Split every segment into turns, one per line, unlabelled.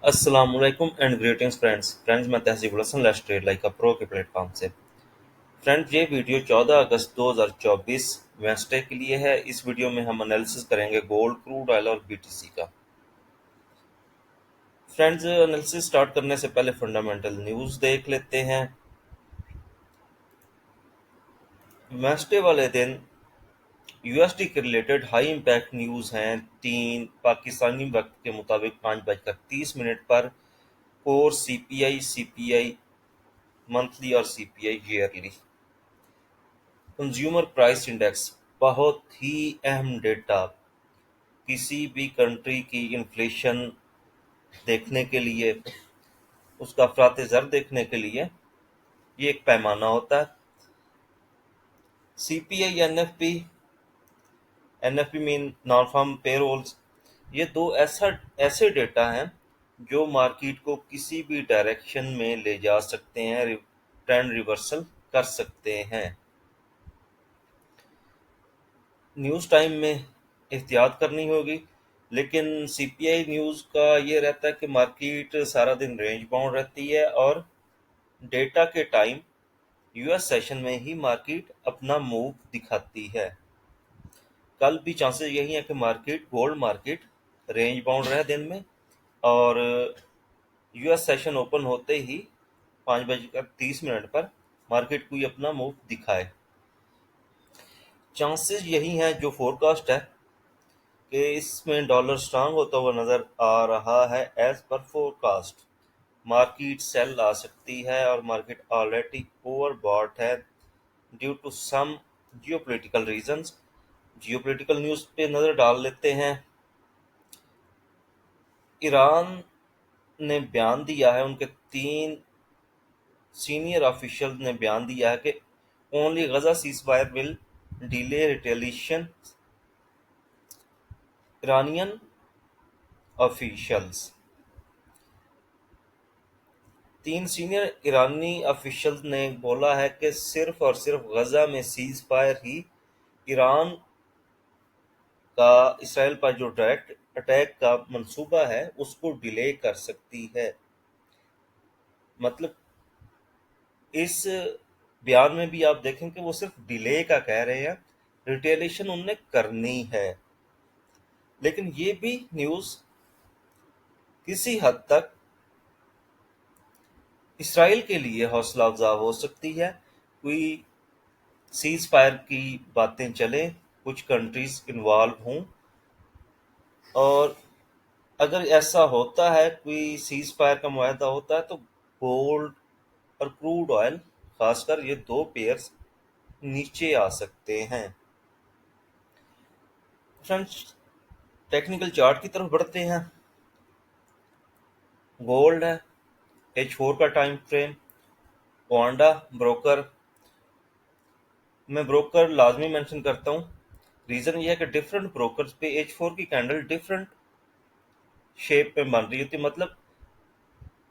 Assalamualaikum and greetings friends मैं Tehseeb Hasan let's trade like a pro के platform से। Friends ये वीडियो 14 अगस्त 2024 वेंसडे के लिए है। इस वीडियो में हम एनालिसिस करेंगे गोल्ड, क्रूड ऑयल और बीटीसी का। फ्रेंड्स एनालिसिस स्टार्ट करने से पहले फंडामेंटल न्यूज़ देख लेते हैं। वेंसडे वाले दिन यूएसडी के रिलेटेड हाई इम्पैक्ट न्यूज़ हैं। 3 पाकिस्तानी वक्त के मुताबिक 5:30 पर कोर सीपीआई मंथली और CPI yearly. Consumer price index बहुत ही अहम डेटा, किसी भी कंट्री की इन्फ्लेशन देखने के लिए, उसका अफरात ज़र देखने के लिए ये एक पैमाना होता है। CPI NFP mean non farm payrolls, ये दो ऐसे डेटा हैं जो मार्केट को किसी भी डायरेक्शन में ले जा सकते हैं, ट्रेंड रिवर्सल कर सकते हैं। न्यूज़ टाइम में एहतियात करनी होगी, लेकिन सीपीआई न्यूज़ का ये रहता है कि मार्केट सारा दिन रेंज बाउंड रहती है और डेटा के टाइम यूएस सेशन में ही मार्केट अपना मूव दिखाती है। कल भी चांसेस यही है कि गोल्ड मार्केट रेंज बाउंड रहे दिन में और यूएस सेशन ओपन होते ही 5:30 पर मार्केट कोई अपना मूव दिखाए। चांसेस यही हैं जो फोरकास्ट है कि इसमें डॉलर स्ट्रांग होता हुआ नजर आ रहा है। As per forecast market cell आ सकती है और मार्केट ऑलरेडी ओवरबॉट है due to some geopolitical reasons. Geopolitical news पे नज़र डाल लेते हैं। ईरान ने बयान दिया है, उनके 3 सीनियर ऑफिशियल ने बयान दिया है कि only Gaza ceasefire will delay retaliation. Iranian officials 3 senior ईरानी ऑफिशियल्स ने बोला है कि सिर्फ और सिर्फ गजा में सीज फायर ही ईरान का इसराइल पर जो डायरेक्ट अटैक का मंसूबा है उसको डिले कर सकती है। मतलब इस बयान में भी आप देखें कि वो सिर्फ डिले का कह रहे हैं, रिटेलिएशन उनने करनी है। लेकिन ये भी न्यूज़ किसी हद तक इसराइल के लिए हौसला अफजा हो सकती है। कोई सीज फायर की बातें चलें, कुछ कंट्रीज इन्वॉल्व हों, और अगर ऐसा होता है, कोई सीज फायर का मुआहदा होता है, तो गोल्ड और क्रूड ऑयल खासकर ये 2 पेयर्स नीचे आ सकते हैं। फ्रेंड्स टेक्निकल चार्ट की तरफ बढ़ते हैं। गोल्ड है H4 का टाइम फ्रेम, ओंडा ब्रोकर। मैं ब्रोकर लाजमी मेंशन करता हूँ, रीज़न ये है कि डिफरेंट ब्रोकर्स पे H4 की कैंडल डिफरेंट शेप में बन रही होती है। मतलब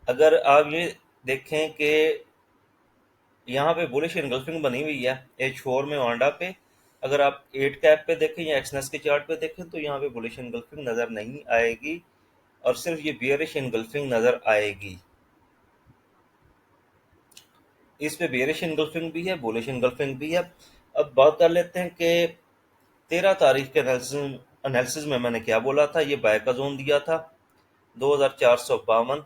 अगर आप ये देखें कि यहाँ पे बुलिश इनगल्फिंग बनी हुई है H4 में ओंडा पे, अगर आप 8 कैप पे देखें या एक्सनेस के चार्ट पे देखें तो यहाँ पे बुलिश इनगल्फिंग नज़र नहीं आएगी और सिर्फ ये बियरिश इनगल्फिंग नज़र आएगी। इस पे बेरिश इनगल्फिंग भी है, बुलिश इनगल्फिंग भी है। अब बात कर लेते हैं कि 13 तारीख के एनालिसिस में मैंने क्या बोला था। ये बाय का जोन दिया था 2452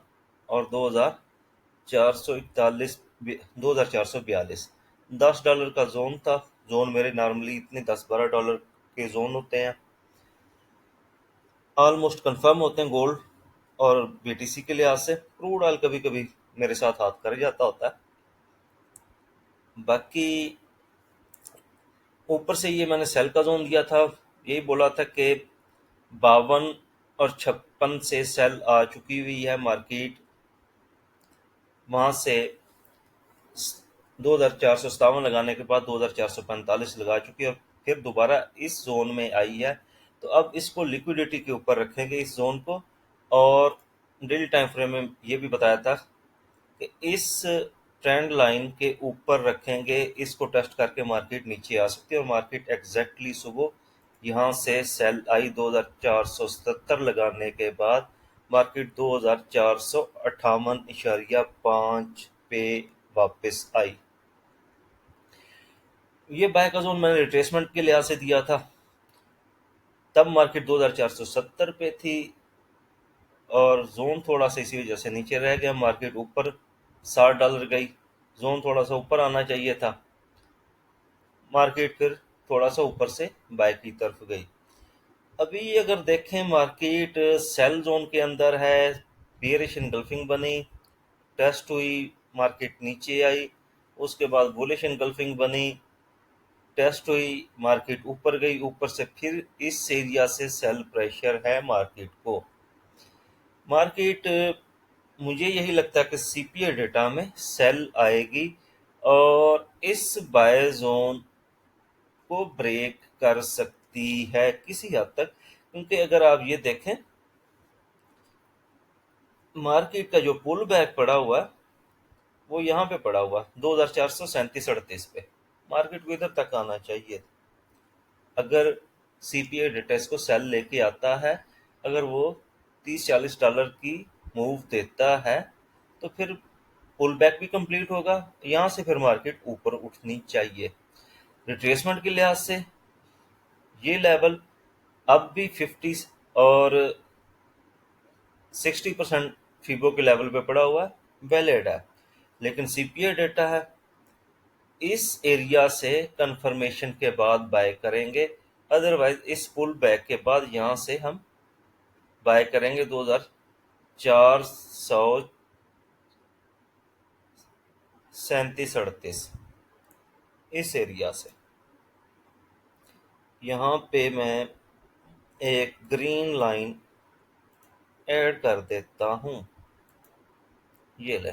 और 2441 2442, $10 का जोन था। जोन मेरे नॉर्मली इतने $10-12 के जोन होते हैं, ऑलमोस्ट कंफर्म होते हैं गोल्ड और बीटीसी के लिहाज से। क्रूड ऑयल कभी कभी मेरे साथ हाथ कर जाता होता है। बाकी ऊपर से ये मैंने सेल का जोन दिया था, यही बोला था कि 52 और 56 से सेल आ चुकी हुई है मार्केट, वहां से 2457 लगाने के बाद 2445 लगा चुकी है और फिर दोबारा इस जोन में आई है। तो अब इसको लिक्विडिटी के ऊपर रखेंगे इस जोन को, और डेली टाइम फ्रेम में ये भी बताया था कि इस ट्रेंड लाइन के ऊपर रखेंगे, इसको टेस्ट करके मार्केट नीचे आ सकती है। और मार्केट सुबह यहाँ से सेल आई 2477 लगाने के बाद मार्केट 2458.5 पे वापस आई। ये बाय का जोन मैंने रिट्रेसमेंट के लिहाज से दिया था, तब मार्केट 2470 पे थी और जोन थोड़ा सा इसी वजह से नीचे रह गया। मार्केट ऊपर $60 गई, जोन थोड़ा सा ऊपर आना चाहिए था, मार्केट फिर थोड़ा सा ऊपर से बाय की तरफ गई। अभी अगर देखें मार्केट सेल जोन के अंदर है, बेयरिश इनगल्फिंग बनी, टेस्ट हुई, मार्केट नीचे आई, उसके बाद बुलिश इनगल्फिंग बनी, टेस्ट हुई, मार्केट ऊपर गई, ऊपर से फिर इस एरिया से सेल प्रेशर है मार्केट को। मार्केट मुझे यही लगता है कि सीपीए डेटा में सेल आएगी और इस बाय जोन को ब्रेक कर सकती है किसी हद तक, क्योंकि अगर आप ये देखें मार्केट का जो पुल बैक पड़ा हुआ है वो यहाँ पे पड़ा हुआ 2437.38 पे। मार्केट को इधर तक आना चाहिए। अगर सीपीए डेटा इसको सेल लेके आता है, अगर वो $30-40 की मूव देता है तो फिर पुल बैक भी कंप्लीट होगा, यहाँ से फिर मार्केट ऊपर उठनी चाहिए। रिट्रेसमेंट के लिहाज से ये लेवल अब भी 50 और 60% फीबो के लेवल पे पड़ा हुआ है, वैलिड है, लेकिन सीपीए डेटा है, इस एरिया से कंफर्मेशन के बाद बाय करेंगे। अदरवाइज इस पुल बैक के बाद यहाँ से हम बाय करेंगे 2437-38 इस एरिया से। यहाँ पे मैं एक ग्रीन लाइन ऐड कर देता हूँ, ये ले।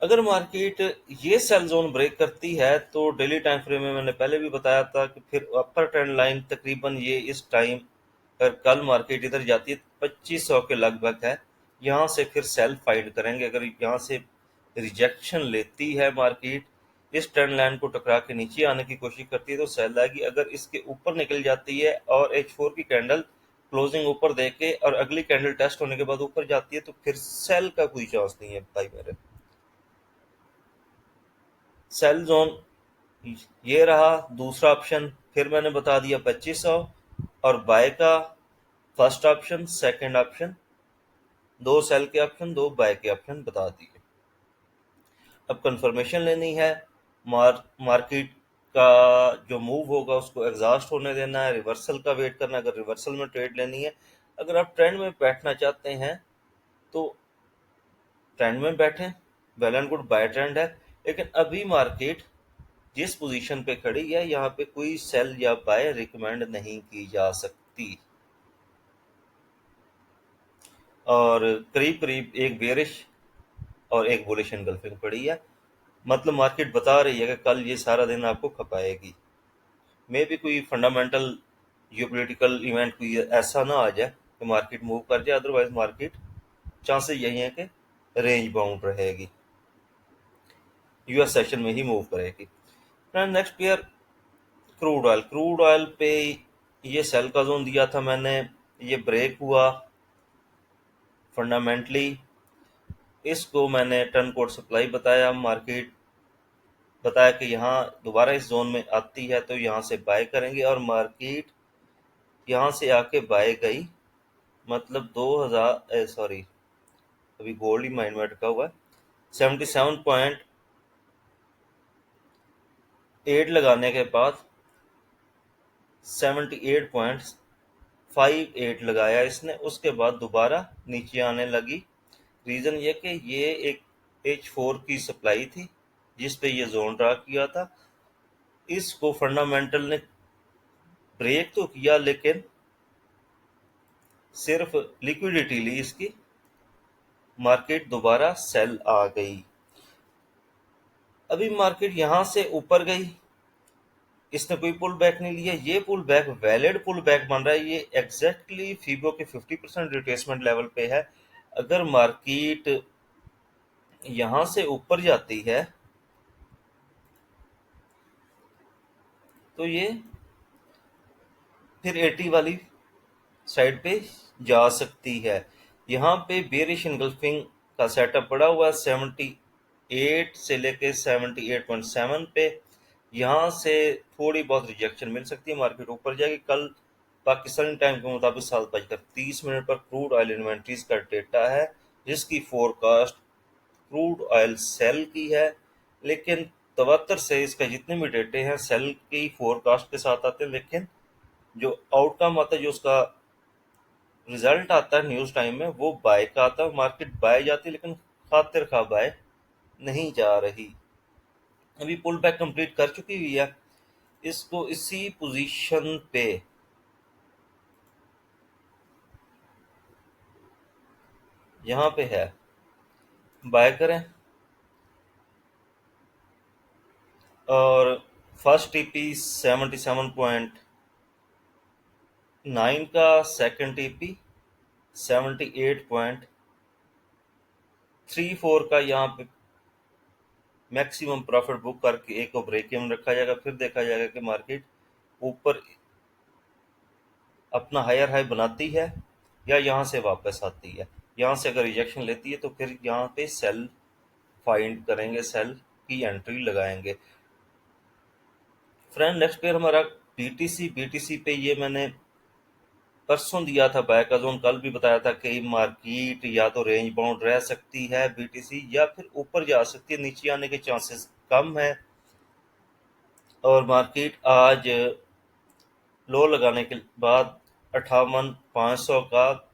अगर मार्केट ये सेल जोन ब्रेक करती है तो डेली टाइम फ्रेम में मैंने पहले भी बताया था कि फिर अपर ट्रेंड लाइन तकरीबन ये इस टाइम अगर कल मार्केट इधर जाती है 2500 के लगभग है, यहाँ से फिर सेल फाइट करेंगे। अगर यहाँ से रिजेक्शन लेती है मार्केट, इस ट्रेंड लाइन को टकरा के नीचे आने की कोशिश करती है तो सेल आएगी। अगर इसके ऊपर निकल जाती है और H4 की कैंडल क्लोजिंग ऊपर देके और अगली कैंडल टेस्ट होने के बाद ऊपर जाती है तो फिर सेल का कोई चांस नहीं है भाई मेरे। सेल जोन ये रहा दूसरा ऑप्शन, फिर मैंने बता दिया 2500, और बाय का फर्स्ट ऑप्शन, सेकंड ऑप्शन, दो सेल के ऑप्शन, दो बाय के ऑप्शन बता दिए। अब कंफर्मेशन लेनी है, मार्केट का जो मूव होगा उसको एग्जॉस्ट होने देना है, रिवर्सल का वेट करना है। अगर रिवर्सल में ट्रेड लेनी है, अगर आप ट्रेंड में बैठना चाहते हैं तो ट्रेंड में बैठें, well and good, buy trend है। लेकिन अभी मार्केट जिस पोजीशन पे खड़ी है यहाँ पे कोई सेल या बाय रिकमेंड नहीं की जा सकती, और करीब करीब एक बेरिश और एक बुलिश एनगल्फिंग पड़ी है। मतलब मार्केट बता रही है कि कल ये सारा दिन आपको खपाएगी। मे भी कोई फंडामेंटल जियोपॉलिटिकल इवेंट कोई ऐसा ना आ जाए कि मार्केट मूव कर जाए, अदरवाइज मार्केट चांसेस यही है कि रेंज बाउंड रहेगी, यूएस सेशन में ही मूव करेगी। नेक्स्ट पेयर क्रूड ऑयल पे ये सेल का जोन दिया था मैंने, ये ब्रेक हुआ फंडामेंटली, इसको मैंने टर्न कोड सप्लाई बताया, मार्केट बताया कि यहाँ दोबारा इस जोन में आती है तो यहाँ से बाय करेंगे, और मार्केट यहाँ से आके बाय गई। मतलब 2000 सॉरी अभी गोल्ड ही माइंड में अटका हुआ है, 77.8 लगाने के बाद 78.58 लगाया इसने, उसके बाद दोबारा नीचे आने लगी। रीज़न ये कि ये एक H4 की सप्लाई थी जिस पे ये जोन ड्रा किया था, इसको फंडामेंटल ने ब्रेक तो किया लेकिन सिर्फ लिक्विडिटी ली इसकी, मार्केट दोबारा सेल आ गई। अभी मार्केट यहां से ऊपर गई, इसने कोई पुल बैक नहीं लिया, ये pull back valid pull back बन रहा है, ये एग्जैक्टली फीबो के 50% रिट्रेसमेंट लेवल पे है। अगर मार्केट यहां से ऊपर जाती है तो ये फिर 80 वाली साइड पे जा सकती है। यहाँ पे बेरिश इनगल्फिंग का सेटअप पड़ा हुआ है 78 से लेके 78.7 पे। यहाँ से थोड़ी बहुत रिजेक्शन मिल सकती है, मार्केट ऊपर जाएगी। कल पाकिस्तानी टाइम के मुताबिक 7:30 पर क्रूड ऑयल इन्वेंट्रीज का डेटा है, जिसकी फोरकास्ट क्रूड ऑयल सेल की है। लेकिन तवत्तर से इसका जितने भी डेटे हैं सेल की फोरकास्ट के साथ आते हैं, लेकिन जो आउटकम आता है, जो उसका रिजल्ट आता है न्यूज टाइम में, वो बाय का आता है। मार्केट बाय जाती है, लेकिन खातिर खा बाय नहीं जा रही। अभी पुल बैक कंप्लीट कर चुकी हुई है। इसको इसी पोजीशन पे यहाँ पे है, बाय करें। और फर्स्ट टीपी 77.9 का, सेकंड टीपी 78.34 का। यहाँ पे मैक्सिमम प्रॉफिट बुक करके एक को ब्रेक इवन रखा जाएगा। फिर देखा जाएगा कि मार्केट ऊपर अपना हायर हाई बनाती है या यहाँ से वापस आती है। यहाँ से अगर रिजेक्शन लेती है तो फिर यहाँ पे सेल फाइंड करेंगे, सेल की एंट्री लगाएंगे। फ्रेंड, नेक्स्ट पेयर हमारा बीटीसी। बीटीसी पे ये मैंने परसों दिया था बाय का जोन, कल भी बताया था कि मार्केट या तो रेंज बाउंड रह सकती है बीटीसी, या फिर ऊपर जा सकती है। नीचे आने के चांसेस कम है। और मार्केट आज लो लगाने के बाद 58,500 का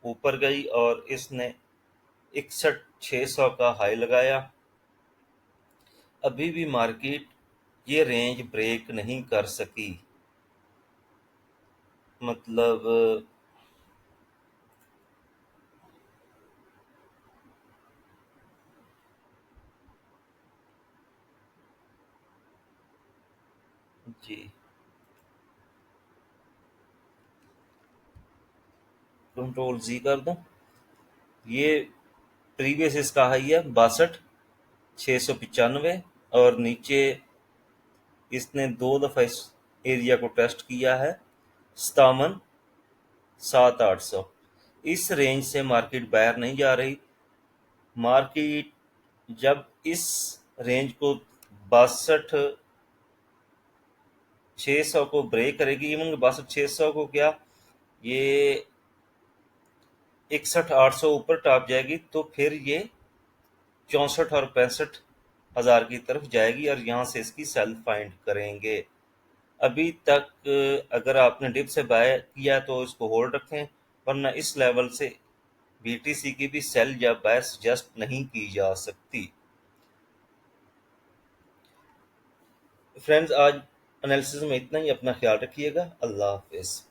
ऊपर गई और इसने 61,600 का हाई लगाया। अभी भी मार्केट ये रेंज ब्रेक नहीं कर सकी। मतलब जी, कंट्रोल जी कर दूं। ये प्रीवियस इसका हाई है 62,695, और नीचे इसने दो दफा इस एरिया को टेस्ट किया है 57,700। इस रेंज से मार्केट बाहर नहीं जा रही। मार्केट जब इस रेंज को 62,600 को ब्रेक करेगी, इवन 62,600 को क्या, ये 61,800 ऊपर टॉप जाएगी, तो फिर ये 64 और 65,000 की तरफ जाएगी और यहाँ से इसकी सेल फाइंड करेंगे। अभी तक अगर आपने डिप से बाय किया तो इसको होल्ड रखें, वरना इस लेवल से बीटीसी की भी सेल या बाय सजेस्ट नहीं की जा सकती। फ्रेंड्स, आज एनालिसिस में इतना ही। अपना ख्याल रखिएगा। अल्लाह हाफिज।